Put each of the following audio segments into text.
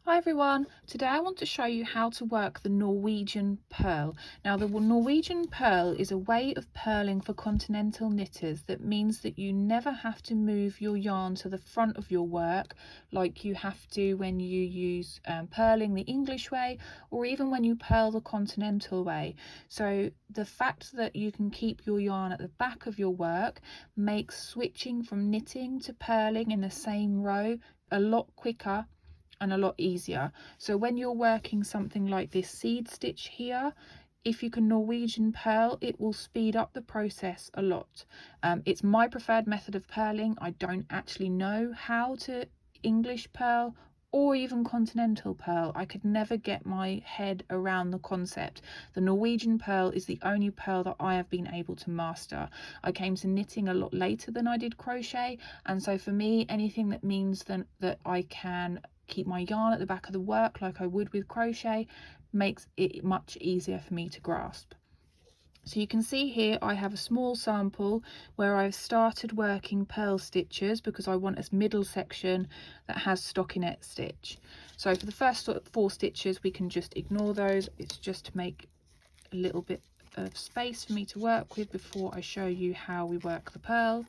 Hi everyone, today I want to show you how to work the Norwegian purl. Now the Norwegian purl is a way of purling for continental knitters that means that you never have to move your yarn to the front of your work like you have to when you use purling the English way, or even when you purl the continental way. So the fact that you can keep your yarn at the back of your work makes switching from knitting to purling in the same row a lot quicker and a lot easier. So when you're working something like this seed stitch here, if you can Norwegian purl, it will speed up the process a lot. It's my preferred method of purling. I don't actually know how to English purl or even continental purl. I could never get my head around the concept. The Norwegian purl is the only purl that I have been able to master. I came to knitting a lot later than I did crochet, and so for me, anything that means that I can keep my yarn at the back of the work like I would with crochet makes it much easier for me to grasp. So you can see here I have a small sample where I've started working purl stitches because I want a middle section that has stockinette stitch. So for the first 4 stitches we can just ignore those. It's just to make a little bit of space for me to work with before I show you how we work the purl.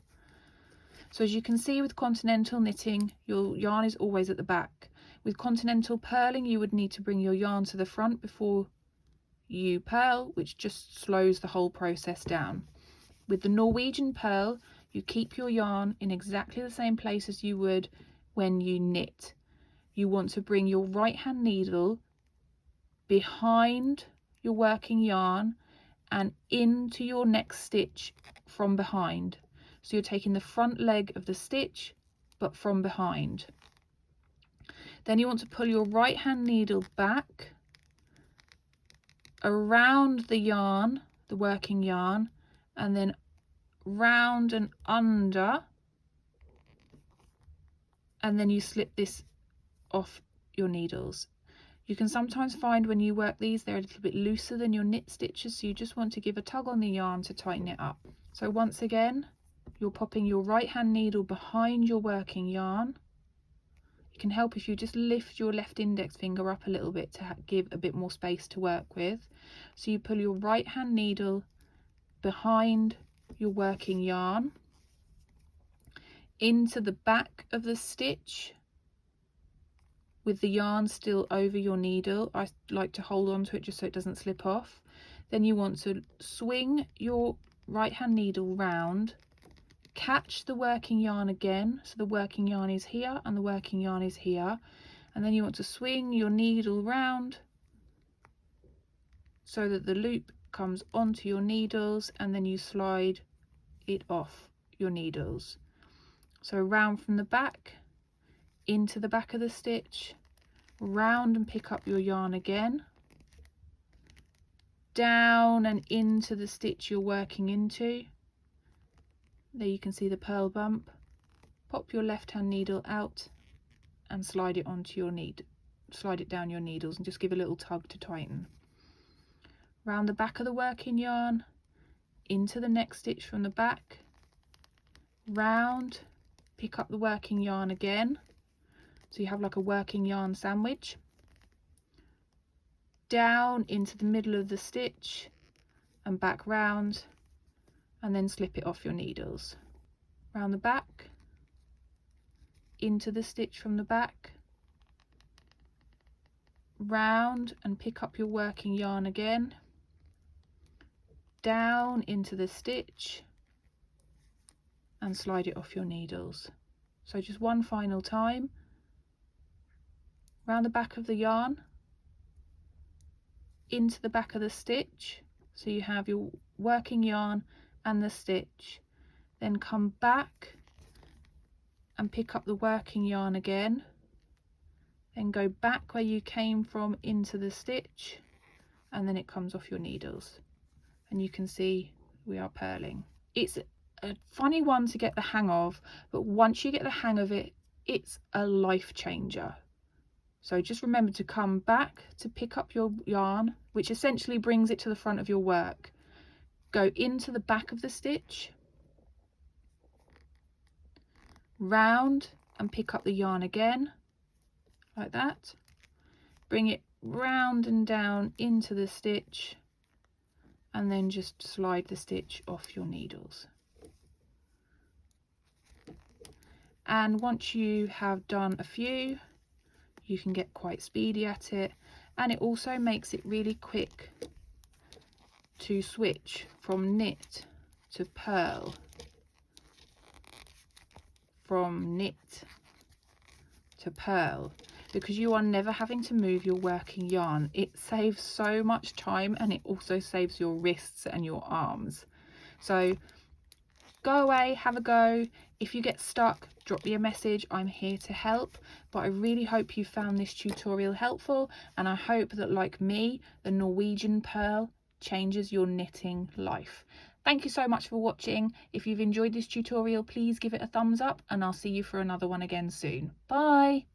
So as you can see with continental knitting, your yarn is always at the back. With continental purling, you would need to bring your yarn to the front before you purl, which just slows the whole process down. With the Norwegian purl, you keep your yarn in exactly the same place as you would when you knit. You want to bring your right hand needle behind your working yarn and into your next stitch from behind. So you're taking the front leg of the stitch but from behind. Then you want to pull your right hand needle back around the yarn, the working yarn, and then round and under, and then you slip this off your needles. You can sometimes find when you work these they're a little bit looser than your knit stitches, so you just want to give a tug on the yarn to tighten it up. So once again, you're popping your right hand needle behind your working yarn. It can help if you just lift your left index finger up a little bit to give a bit more space to work with. So you pull your right hand needle behind your working yarn into the back of the stitch with the yarn still over your needle. I like to hold on to it just so it doesn't slip off. Then you want to swing your right hand needle round, catch the working yarn again, so the working yarn is here and the working yarn is here, and then you want to swing your needle round so that the loop comes onto your needles, and then you slide it off your needles. So round from the back into the back of the stitch, round and pick up your yarn again, down and into the stitch you're working into. There you can see the purl bump. Pop your left hand needle out and slide it onto your slide it down your needles and just give a little tug to tighten. Round the back of the working yarn, into the next stitch from the back, round, pick up the working yarn again, so you have like a working yarn sandwich, down into the middle of the stitch and back round, and then slip it off your needles. Round the back, into the stitch from the back, round and pick up your working yarn again, down into the stitch and slide it off your needles. So just one final time, round the back of the yarn, into the back of the stitch, so you have your working yarn and the stitch, then come back and pick up the working yarn again, then go back where you came from into the stitch, and then it comes off your needles, and you can see we are purling. It's a funny one to get the hang of, but once you get the hang of it, it's a life changer. So just remember to come back to pick up your yarn, which essentially brings it to the front of your work. Go into the back of the stitch, round and pick up the yarn again, like that, bring it round and down into the stitch, and then just slide the stitch off your needles. And once you have done a few, you can get quite speedy at it, and it also makes it really quick to switch from knit to purl, from knit to purl, because you are never having to move your working yarn. It saves so much time, and it also saves your wrists and your arms. So go away, have a go. If you get stuck, drop me a message. I'm here to help. But I really hope you found this tutorial helpful, and I hope that, like me, the Norwegian purl changes your knitting life. Thank you so much for watching. If you've enjoyed this tutorial, please give it a thumbs up, and I'll see you for another one again soon. Bye.